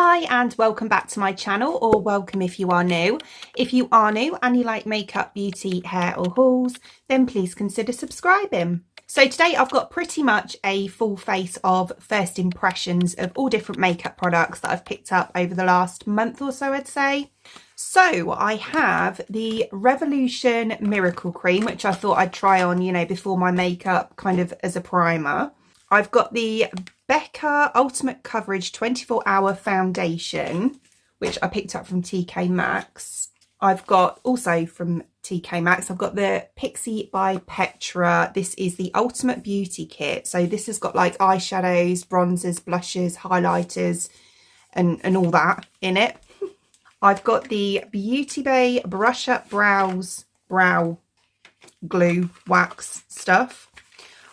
Hi and welcome back to my channel, or welcome if you are new. If you are new and you like makeup, beauty, hair or hauls, then please consider subscribing. So today I've got pretty much a full face of first impressions of all different makeup products that I've picked up over the last month or so, I'd say. So I have the Revolution Miracle Cream, which I thought I'd try on, you know, before my makeup, kind of as a primer. I've got the Becca Ultimate Coverage 24-Hour Foundation, which I picked up from Maxx. I've got also from Maxx, I've got the Pixi by Petra. This is the Ultimate Beauty Kit. So this has got like eyeshadows, bronzers, blushes, highlighters, and all that in it. I've got the Beauty Bay Brush Up Brows Brow Glue Wax stuff.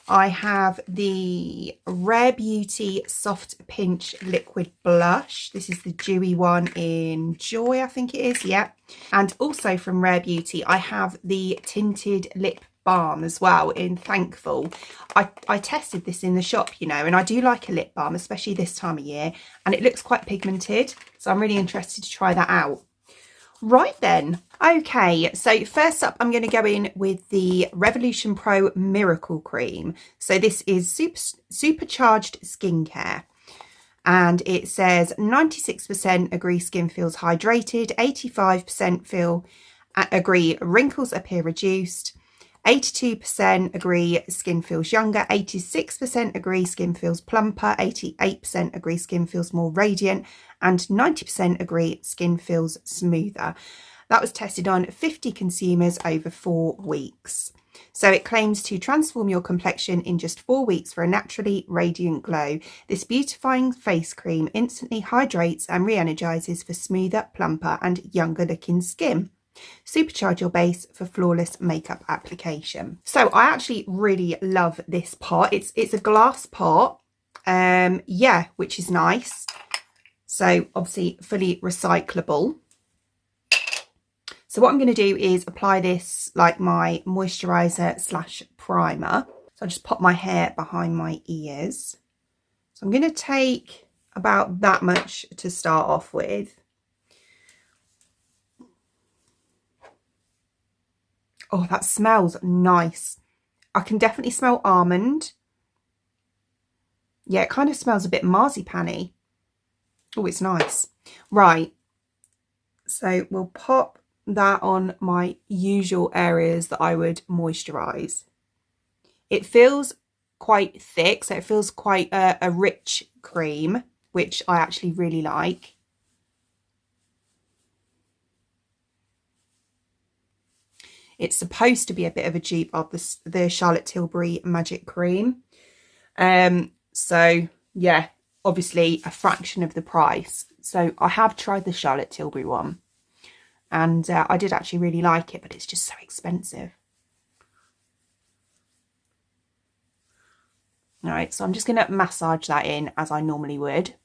I have the Rare Beauty Soft Pinch Liquid Blush. This is the dewy one in Joy, I think it is, yeah. And also from Rare Beauty, I have the Tinted Lip Balm as well in Thankful. I tested this in the shop, you know, and I do like a lip balm, especially this time of year, and it looks quite pigmented, so I'm really interested to try that out. Right then, okay, so first up I'm going to go in with the Revolution Pro Miracle Cream. So this is supercharged skincare, and it says 96% agree skin feels hydrated, 85% agree wrinkles appear reduced, 82% agree skin feels younger, 86% agree skin feels plumper, 88% agree skin feels more radiant, and 90% agree skin feels smoother. That was tested on 50 consumers over 4 weeks. So it claims to transform your complexion in just 4 weeks for a naturally radiant glow. This beautifying face cream instantly hydrates and re-energizes for smoother, plumper, and younger looking skin. Supercharge your base for flawless makeup application. So I actually really love this pot. It's a glass pot, yeah, which is nice. So obviously fully recyclable. So what I'm going to do is apply this like my moisturizer slash primer. So I'll just pop my hair behind my ears. So I'm going to take about that much to start off with. Oh, that smells nice. I can definitely smell almond. Yeah, it kind of smells a bit marzipan-y. Oh, it's nice. Right. So we'll pop that on my usual areas that I would moisturize. It feels quite thick, so it feels quite a rich cream, which I actually really like. It's supposed to be a bit of a dupe of the Charlotte Tilbury Magic Cream. So yeah, obviously a fraction of the price. So I have tried the Charlotte Tilbury one, and I did actually really like it, but it's just so expensive. All right, so I'm just going to massage that in as I normally would.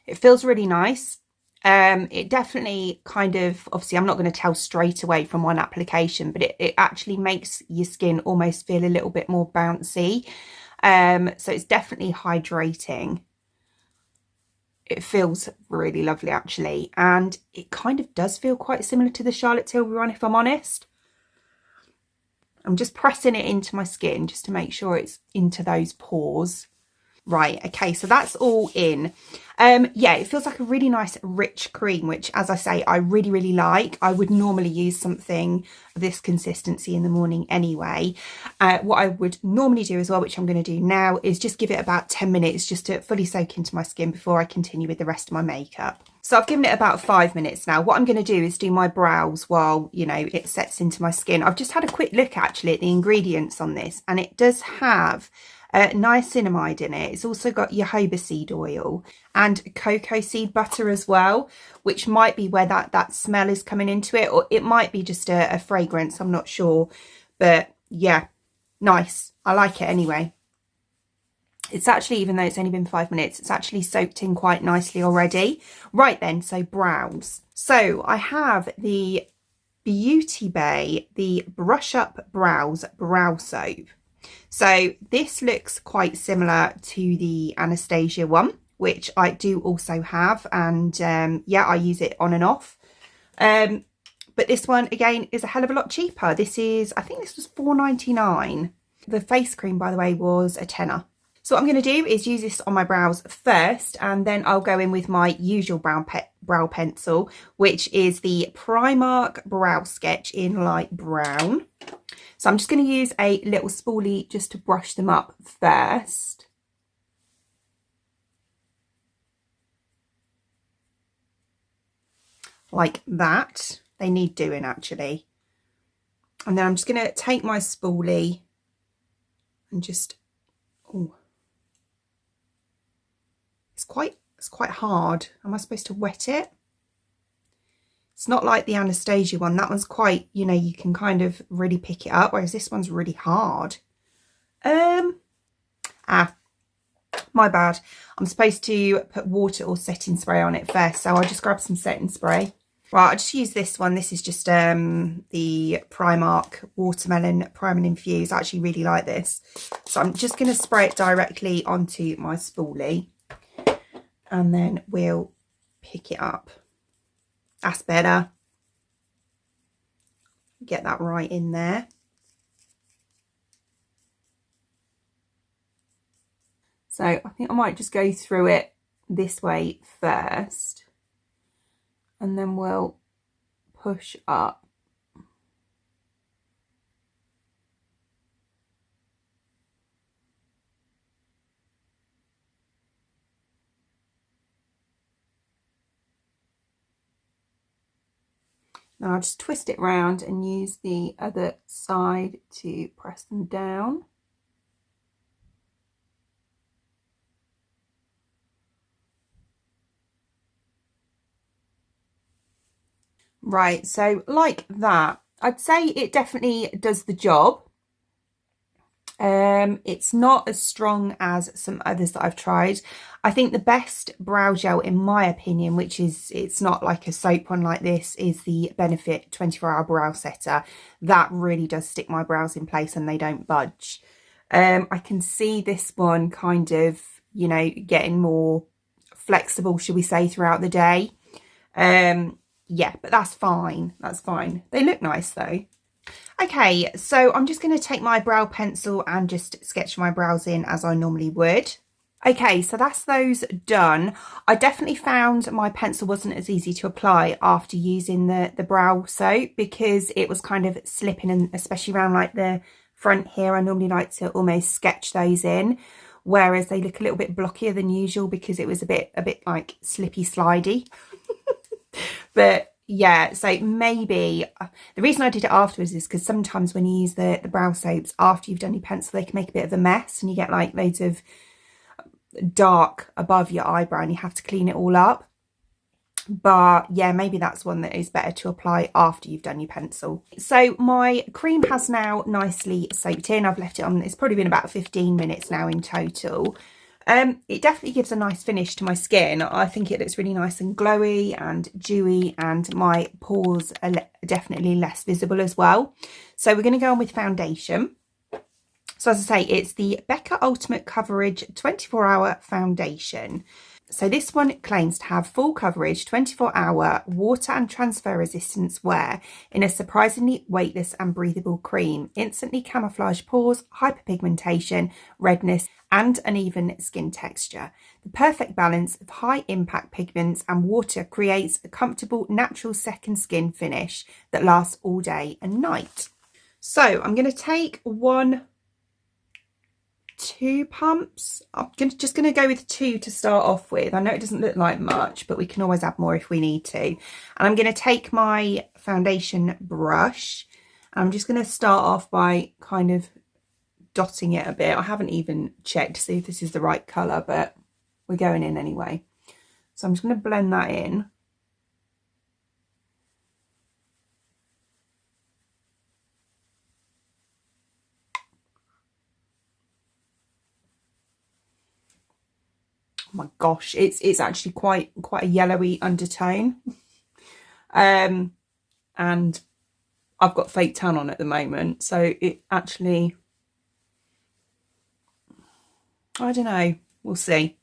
It feels really nice. It definitely kind of, obviously I'm not going to tell straight away from one application, but it actually makes your skin almost feel a little bit more bouncy. So it's definitely hydrating. It feels really lovely actually, and it kind of does feel quite similar to the Charlotte Tilbury one, if I'm honest. I'm just pressing it into my skin just to make sure it's into those pores. Right, okay, so that's all in. Yeah, it feels like a really nice rich cream, which, as I say, I really like. I would normally use something of this consistency in the morning anyway. What I would normally do as well, which I'm going to do now, is just give it about 10 minutes just to fully soak into my skin before I continue with the rest of my makeup. So I've given it about 5 minutes now. What I'm going to do is do my brows while, you know, it sets into my skin. I've just had a quick look actually at the ingredients on this, and it does have niacinamide in it. It's also got jojoba seed oil and cocoa seed butter as well, which might be where that smell is coming into it, or it might be just a fragrance, I'm not sure. But yeah, nice. I like it anyway. It's actually, even though it's only been 5 minutes, it's actually soaked in quite nicely already. Right then, so brows. So I have the Beauty Bay, the Brush Up Brows Brow Soap. So this looks quite similar to the Anastasia one, which I do also have, and yeah, I use it on and off. But this one again is a hell of a lot cheaper. This is, I think this was £4.99. The face cream, by the way, was a tenner. So what I'm going to do is use this on my brows first, and then I'll go in with my usual brow pencil, which is the Primark Brow Sketch in light brown. So I'm just going to use a little spoolie just to brush them up first. Like that. They need doing, actually. And then I'm just going to take my spoolie and just... Oh. It's quite hard. Am I supposed to wet it? It's not like the Anastasia one. That one's quite, you know, you can kind of really pick it up, whereas this one's really hard. My bad. I'm supposed to put water or setting spray on it first, so I'll just grab some setting spray. Right, I'll just use this one. This is just the Primark Watermelon Prime and Infuse. I actually really like this. So I'm just going to spray it directly onto my spoolie, and then we'll pick it up. That's better. Get that right in there. So I think I might just go through it this way first, and then we'll push up. Now I'll just twist it round and use the other side to press them down. Right, so like that, I'd say it definitely does the job. It's not as strong as some others that I've tried. I think the best brow gel, in my opinion, which is, it's not like a soap one like this, is the Benefit 24-Hour Brow Setter. That really does stick my brows in place and they don't budge. I can see this one kind of, you know, getting more flexible, should we say, throughout the day. Yeah, but that's fine. That's fine. They look nice though. Okay, so I'm just going to take my brow pencil and just sketch my brows in as I normally would. Okay, so that's those done. I definitely found my pencil wasn't as easy to apply after using the brow soap, because it was kind of slipping, and especially around like the front here, I normally like to almost sketch those in, whereas they look a little bit blockier than usual because it was a bit like slippy slidey. But yeah, so maybe the reason I did it afterwards is because sometimes when you use the brow soaps after you've done your pencil, they can make a bit of a mess and you get like loads of dark above your eyebrow and you have to clean it all up. But yeah, maybe that's one that is better to apply after you've done your pencil. So my cream has now nicely soaked in. I've left it on, it's probably been about 15 minutes now in total. It definitely gives a nice finish to my skin. I think it looks really nice and glowy and dewy, and my pores are definitely less visible as well. So we're going to go on with foundation. So as I say, it's the Becca Ultimate Coverage 24-Hour Foundation. So this one claims to have full coverage, 24-hour water and transfer resistance wear in a surprisingly weightless and breathable cream. Instantly camouflage pores, hyperpigmentation, redness and uneven skin texture. The perfect balance of high impact pigments and water creates a comfortable natural second skin finish that lasts all day and night. So I'm going to take two pumps. I'm just going to go with two to start off with. I know it doesn't look like much, but we can always add more if we need to. And I'm going to take my foundation brush. I'm just going to start off by kind of dotting it a bit. I haven't even checked to see if this is the right colour, but we're going in anyway. So I'm just going to blend that in. Oh my gosh, it's actually quite a yellowy undertone. And I've got fake tan on at the moment, so it actually I don't know. We'll see.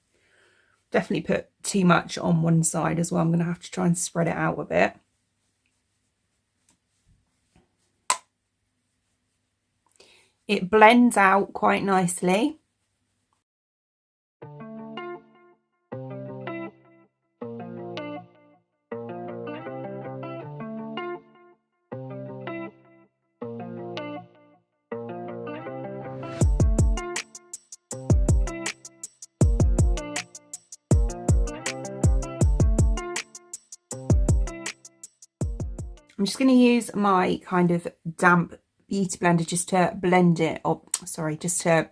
Definitely put too much on one side as well. I'm going to have to try and spread it out a bit. It blends out quite nicely. I'm just going to use my kind of damp beauty blender just to blend it, or sorry, just to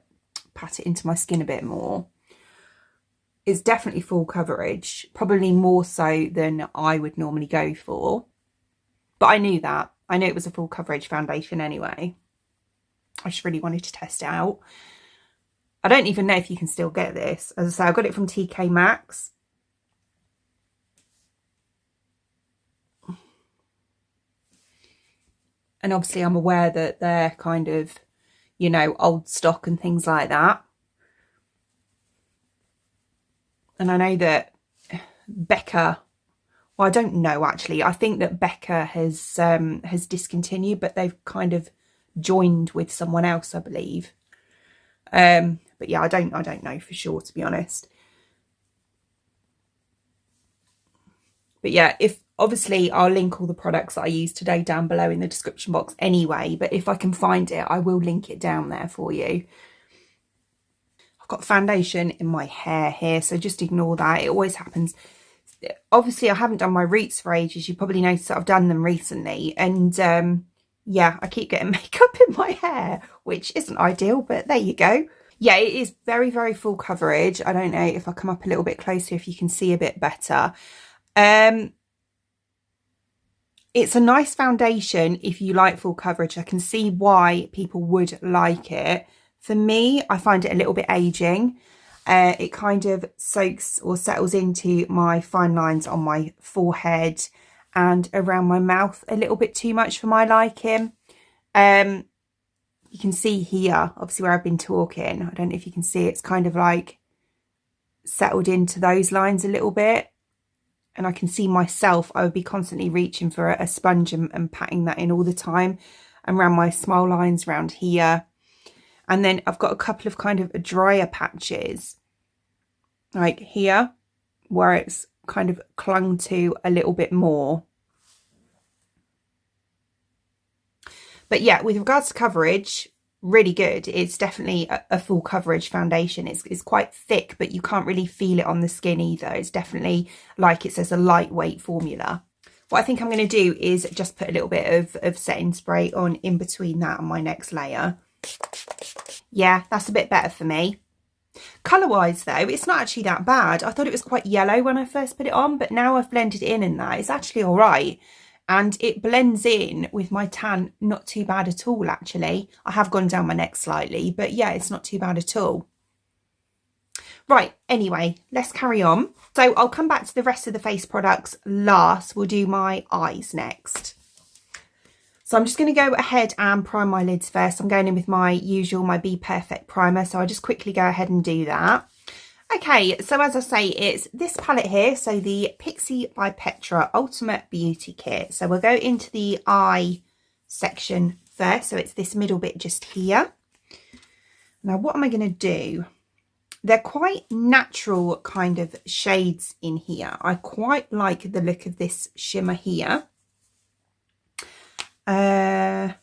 pat it into my skin a bit more. It's definitely full coverage, probably more so than I would normally go for. But I knew that. I knew it was a full coverage foundation anyway. I just really wanted to test it out. I don't even know if you can still get this. As I say, I got it from Maxx. And obviously I'm aware that they're kind of, you know, old stock and things like that. And I know that Becca, well, I don't know actually. I think that Becca has discontinued, but they've kind of joined with someone else, I believe. But yeah, I don't know for sure, to be honest. But yeah, if obviously I'll link all the products that I use today down below in the description box anyway, but if I can find it, I will link it down there for you. I've got foundation in my hair here, so just ignore that. It always happens. Obviously, I haven't done my roots for ages. You probably noticed that I've done them recently. And yeah, I keep getting makeup in my hair, which isn't ideal, but there you go. Yeah, it is very, very full coverage. I don't know if I come up a little bit closer, if you can see a bit better. It's a nice foundation if you like full coverage. I can see why people would like it. For me, I find it a little bit aging. It kind of soaks or settles into my fine lines on my forehead and around my mouth a little bit too much for my liking. You can see here, obviously where I've been talking, I don't know if you can see, it's kind of like settled into those lines a little bit. And I can see myself, I would be constantly reaching for a sponge and patting that in all the time. And around my smile lines around here. And then I've got a couple of kind of drier patches, like here, where it's kind of clung to a little bit more. But yeah, with regards to coverage, really good. It's definitely a full coverage foundation. It's quite thick, but you can't really feel it on the skin either. It's definitely, like it says, a lightweight formula. What I think I'm going to do is just put a little bit of setting spray on in between that and my next layer. Yeah, that's a bit better for me. Colour wise though, it's not actually that bad. I thought it was quite yellow when I first put it on, but now I've blended it in and that, it's actually all right. And it blends in with my tan, not too bad at all, actually. I have gone down my neck slightly, but yeah, it's not too bad at all. Right, anyway, let's carry on. So I'll come back to the rest of the face products last. We'll do my eyes next. So I'm just going to go ahead and prime my lids first. I'm going in with my usual, my Be Perfect primer. So I'll just quickly go ahead and do that. Okay, so as I say, it's this palette here. So the Pixi by Petra Ultimate Beauty Kit. So we'll go into the eye section first. So it's this middle bit just here. Now, what am I going to do? They're quite natural kind of shades in here. I quite like the look of this shimmer here. I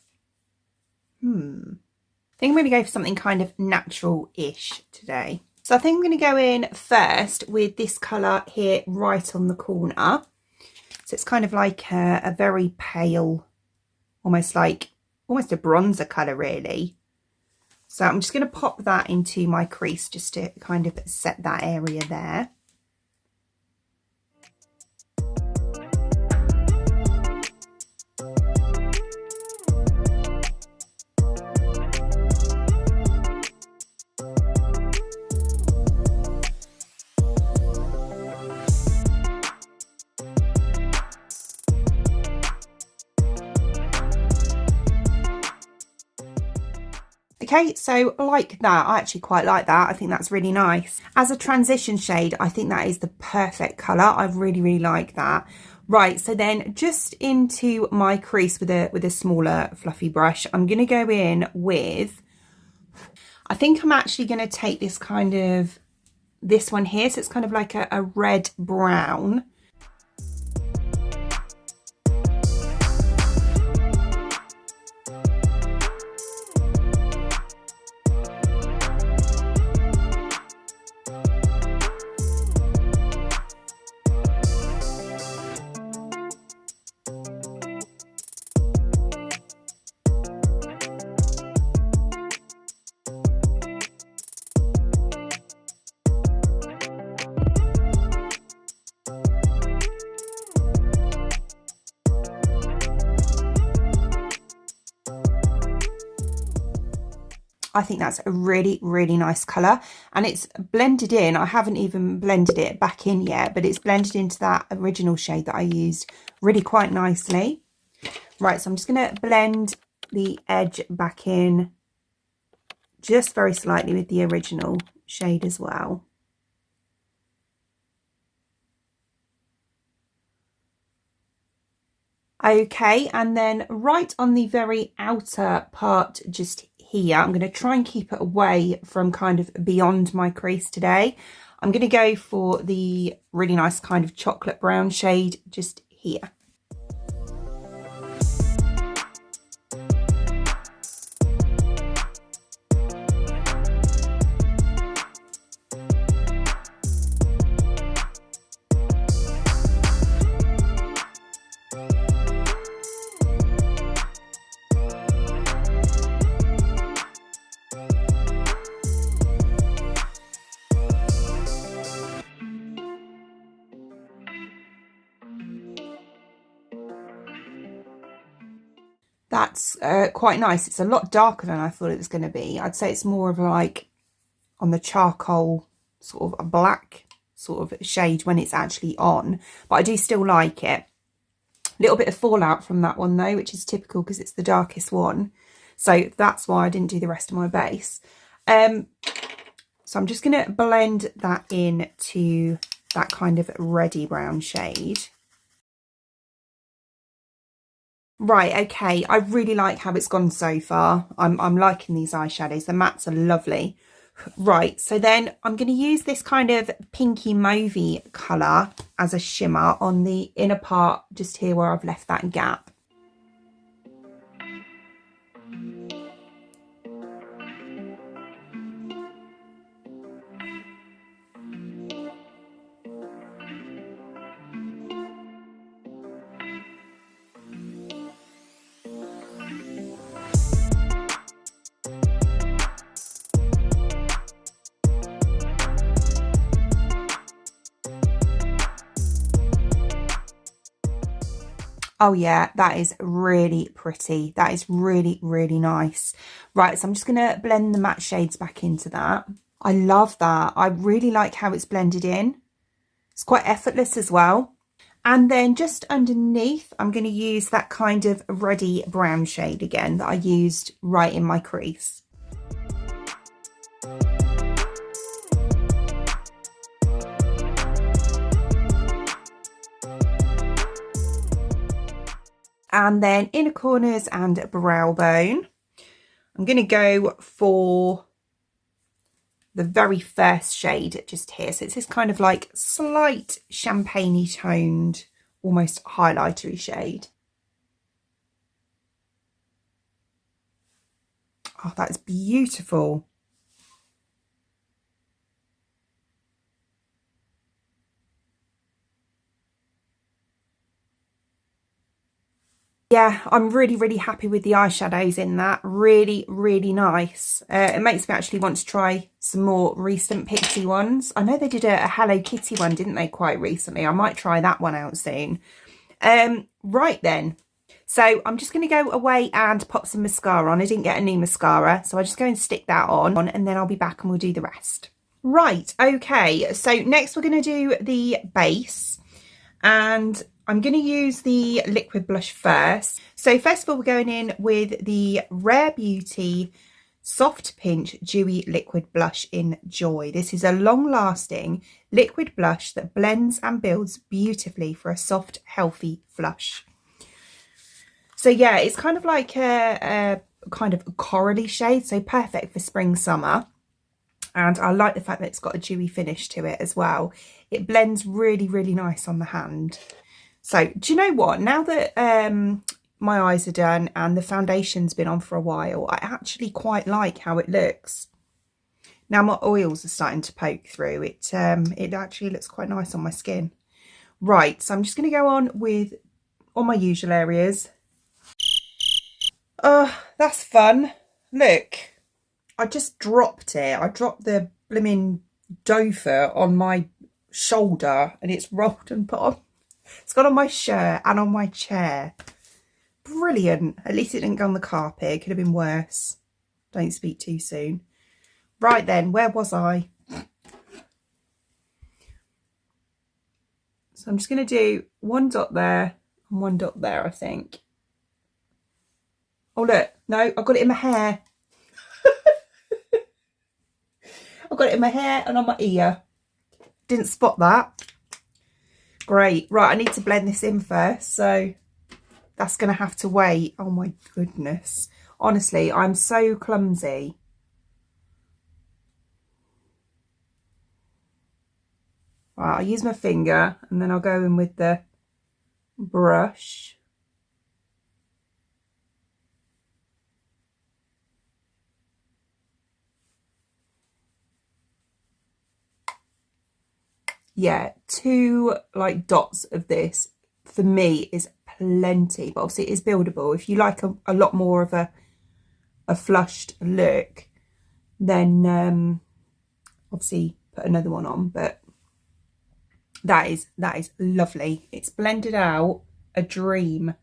think I'm going to go for something kind of natural-ish today. So I think I'm going to go in first with this colour here right on the corner. So it's kind of like a very pale, almost a bronzer colour really. So I'm just going to pop that into my crease just to kind of set that area there. Okay, so like that, I actually quite like that. I think that's really nice. As a transition shade, I think that is the perfect colour. I really, really like that. Right, so then just into my crease with a smaller fluffy brush, I'm going to go in with, I think I'm actually going to take this kind of, this one here. So it's kind of like a red brown. I think that's a really, really nice colour, and it's blended in. I haven't even blended it back in yet, but it's blended into that original shade that I used really quite nicely. Right, so I'm just going to blend the edge back in just very slightly with the original shade as well. Okay, and then right on the very outer part just here, I'm going to try and keep it away from kind of beyond my crease today. I'm going to go for the really nice kind of chocolate brown shade just here. That's quite nice. It's a lot darker than I thought it was going to be. I'd say it's more of like on the charcoal sort of a black sort of shade when it's actually on, but I do still like it. A little bit of fallout from that one though, which is typical because it's the darkest one. So that's why I didn't do the rest of my base. So I'm just going to blend that in to that kind of reddy brown shade. Right, okay, I really like how it's gone so far. I'm liking these eyeshadows. The mattes are lovely. Right, so then I'm going to use this kind of pinky mauvey colour as a shimmer on the inner part just here where I've left that gap. Oh yeah, that is really pretty. That is really, really nice. Right, so I'm just going to blend the matte shades back into that. I love that. I really like how it's blended in. It's quite effortless as well. And then just underneath, I'm going to use that kind of reddy brown shade again that I used right in my crease. And then inner corners and brow bone, I'm going to go for the very first shade just here. So it's this kind of like slight champagne-y toned, almost highlightery shade. Oh, that's beautiful. Yeah, I'm really, really happy with the eyeshadows in that. Really, really nice. It makes me actually want to try some more recent Pixi ones. I know they did a Hello Kitty one, didn't they, quite recently? I might try that one out soon. Right then. So I'm just going to go away and pop some mascara on. I didn't get a new mascara, so I'll just go and stick that on and then I'll be back and we'll do the rest. Right, okay. So next we're going to do the base, and I'm going to use the liquid blush first. So first of all, we're going in with the Rare Beauty Soft Pinch Dewy Liquid Blush in Joy. This is a long-lasting liquid blush that blends and builds beautifully for a soft, healthy flush. So yeah, it's kind of like a kind of corally shade, so perfect for spring, summer. And I like the fact that it's got a dewy finish to it as well. It blends really, really nice on the hand. So do you know what? Now that my eyes are done and the foundation's been on for a while, I actually quite like how it looks. Now my oils are starting to poke through. It actually looks quite nice on my skin. Right, so I'm just going to go on with all my usual areas. Oh, that's fun. Look. I just dropped it. I dropped the blimmin' dofer on my shoulder and it's rolled and put on. It's got on my shirt and on my chair. Brilliant. At least it didn't go on the carpet. It could have been worse. Don't speak too soon. Right then, where was I? So I'm just going to do one dot there and one dot there, I think. Oh, look. No, I've got it in my hair. I've got it in my hair and on my ear. Didn't spot that. Great. Right, I need to blend this in first, so that's going to have to wait. Oh my goodness. Honestly, I'm so clumsy. Right, I'll use my finger and then I'll go in with the brush. Yeah, 2 like dots of this for me is plenty, but obviously it is buildable. If you like a lot more of a flushed look, then obviously put another one on, but that is lovely. It's blended out a dream.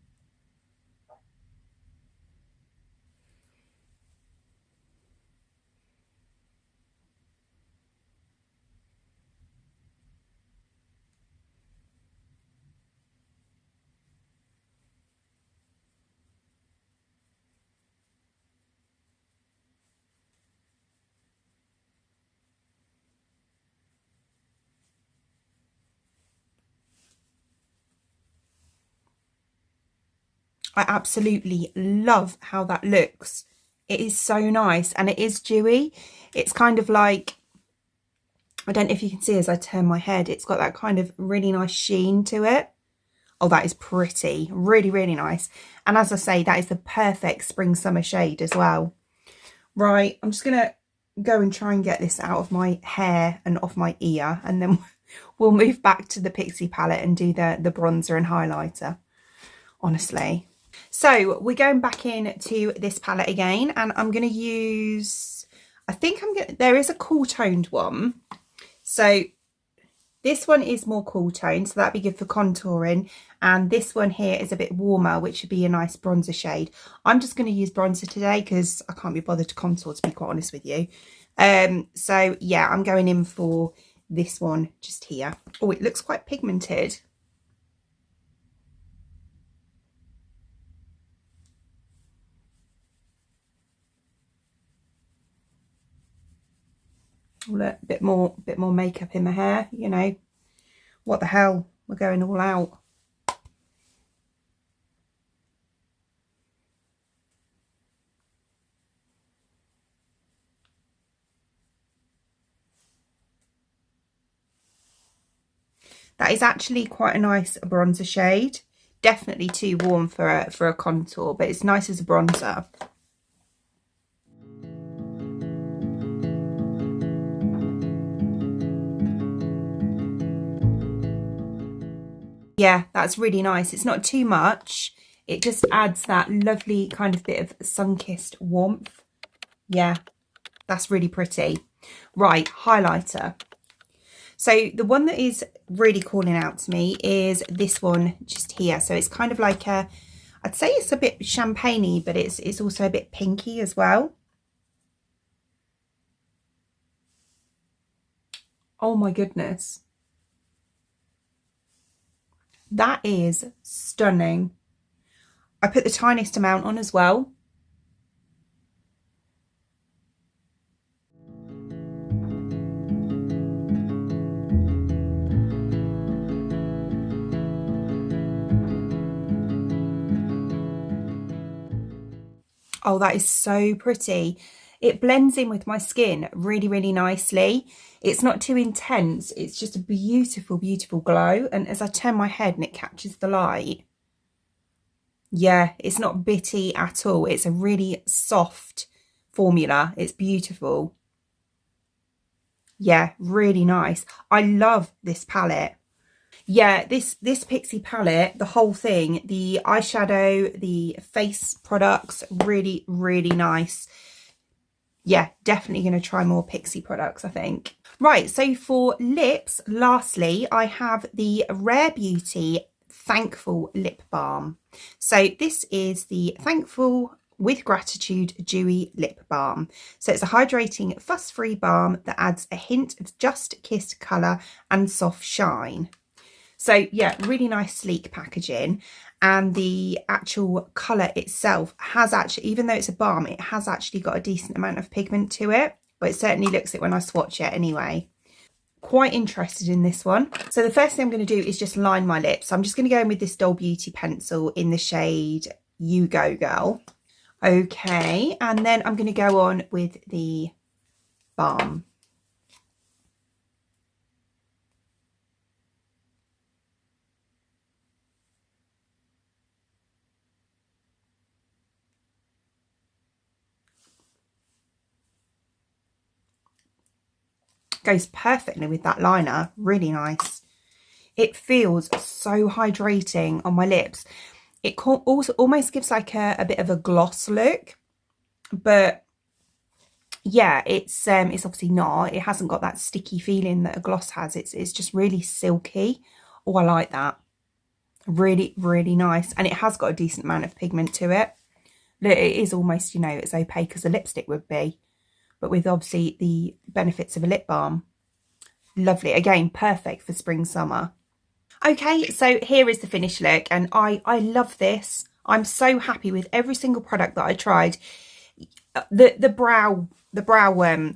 I absolutely love how that looks. It is so nice and it is dewy. It's kind of like, I don't know if you can see as I turn my head, it's got that kind of really nice sheen to it. Oh, that is pretty. Really, really nice. And as I say, that is the perfect spring summer shade as well. Right, I'm just going to go and try and get this out of my hair and off my ear, and then we'll move back to the Pixi palette and do the bronzer and highlighter, honestly. So we're going back into this palette again, and I'm going to use, I think there is a cool toned one. So this one is more cool toned, so that'd be good for contouring. And this one here is a bit warmer, which would be a nice bronzer shade. I'm just going to use bronzer today because I can't be bothered to contour, to be quite honest with you. So yeah, I'm going in for this one just here. Oh, it looks quite pigmented. Oh, look, a bit more makeup in my hair, you know. What the hell? We're going all out. That is actually quite a nice bronzer shade. Definitely too warm for a contour, but it's nice as a bronzer. Yeah, that's really nice. It's not too much. It just adds that lovely kind of bit of sun-kissed warmth. Yeah, that's really pretty. Right, highlighter. So the one that is really calling out to me is this one just here. So it's kind of like a, I'd say it's a bit champagne-y, but it's also a bit pinky as well. Oh my goodness. That is stunning. I put the tiniest amount on as well. Oh, that is so pretty. It blends in with my skin really, really nicely. It's not too intense. It's just a beautiful, beautiful glow. And as I turn my head and it catches the light, yeah, it's not bitty at all. It's a really soft formula. It's beautiful. Yeah, really nice. I love this palette. Yeah, this Pixi palette, the whole thing, the eyeshadow, the face products, really, really nice. Yeah, definitely going to try more Pixi products, I think. Right, so for lips, lastly, I have the Rare Beauty Thankful Lip Balm. So this is the Thankful with Gratitude Dewy Lip Balm. So it's a hydrating, fuss-free balm that adds a hint of just kissed colour and soft shine. So yeah, really nice sleek packaging, and the actual colour itself has actually, even though it's a balm, it has actually got a decent amount of pigment to it, but it certainly looks it when I swatch it anyway. Quite interested in this one. So the first thing I'm going to do is just line my lips. I'm just going to go in with this Doll Beauty pencil in the shade You Go Girl. Okay, and then I'm going to go on with the balm. Goes perfectly with that liner, really nice. It feels so hydrating on my lips. It also almost gives like a bit of a gloss look, but yeah, it's obviously not. It hasn't got that sticky feeling that a gloss has. It's just really silky. Oh, I like that. Really, really nice. And it has got a decent amount of pigment to it. It is almost, you know, as opaque as a lipstick would be, but with obviously the benefits of a lip balm. Lovely. Again, perfect for spring, summer. Okay, so here is the finished look, and I love this. I'm so happy with every single product that I tried. The brow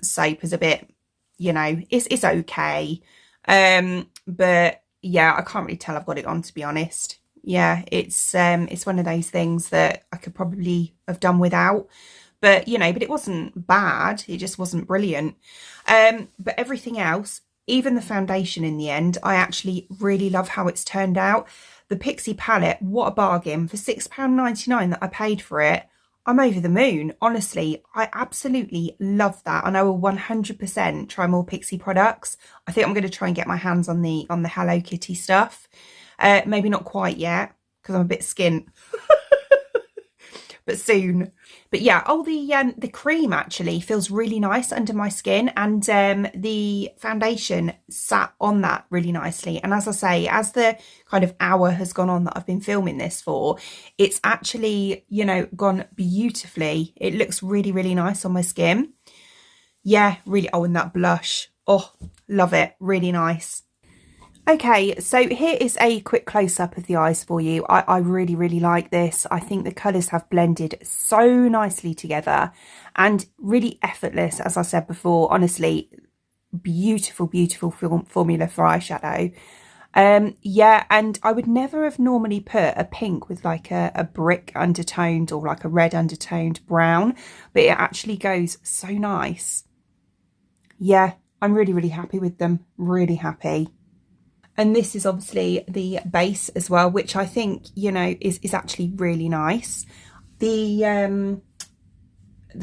soap is a bit, you know, it's okay. But yeah, I can't really tell I've got it on, to be honest. Yeah, it's one of those things that I could probably have done without. But, you know, but it wasn't bad. It just wasn't brilliant. But everything else, even the foundation in the end, I actually really love how it's turned out. The Pixi palette, what a bargain. For £6.99 that I paid for it, I'm over the moon. Honestly, I absolutely love that. And I will 100% try more Pixi products. I think I'm going to try and get my hands on the Hello Kitty stuff. Maybe not quite yet, because I'm a bit skint. But soon. But yeah, oh, the cream actually feels really nice under my skin, and the foundation sat on that really nicely. And as I say, as the kind of hour has gone on that I've been filming this for, it's actually, you know, gone beautifully. It looks really, really nice on my skin. Yeah, really. Oh, and that blush. Oh, love it. Really nice. Okay, so here is a quick close-up of the eyes for you. I really, really like this. I think the colours have blended so nicely together and really effortless, as I said before. Honestly, beautiful, beautiful formula for eyeshadow. Yeah, and I would never have normally put a pink with like a brick undertoned or like a red undertoned brown, but it actually goes so nice. Yeah, I'm really, really happy with them. Really happy. And this is obviously the base as well, which I think, you know, is actually really nice. The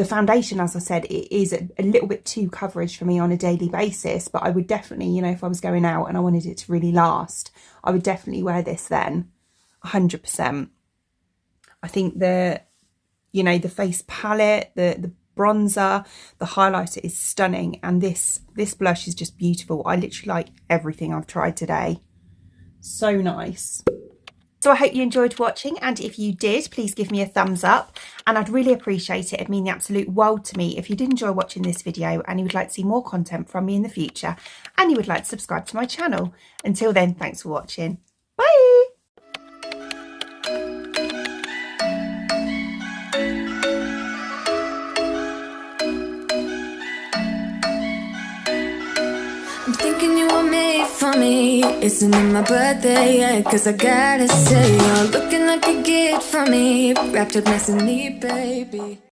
foundation, as I said, it is a little bit too coverage for me on a daily basis, but I would definitely, you know, if I was going out and I wanted it to really last, I would definitely wear this then, 100%. I think you know, the face palette, the bronzer, the highlighter is stunning, and this blush is just beautiful. I literally like everything I've tried today. So nice. So I hope you enjoyed watching, and if you did, please give me a thumbs up, and I'd really appreciate it. It'd mean the absolute world to me if you did enjoy watching this video and you would like to see more content from me in the future, and you would like to subscribe to my channel. Until then, thanks for watching. Bye! I'm thinking you were made for me. Isn't it my birthday yet? Cause I gotta say, you're looking like a gift for me. Wrapped up nice and neat, baby.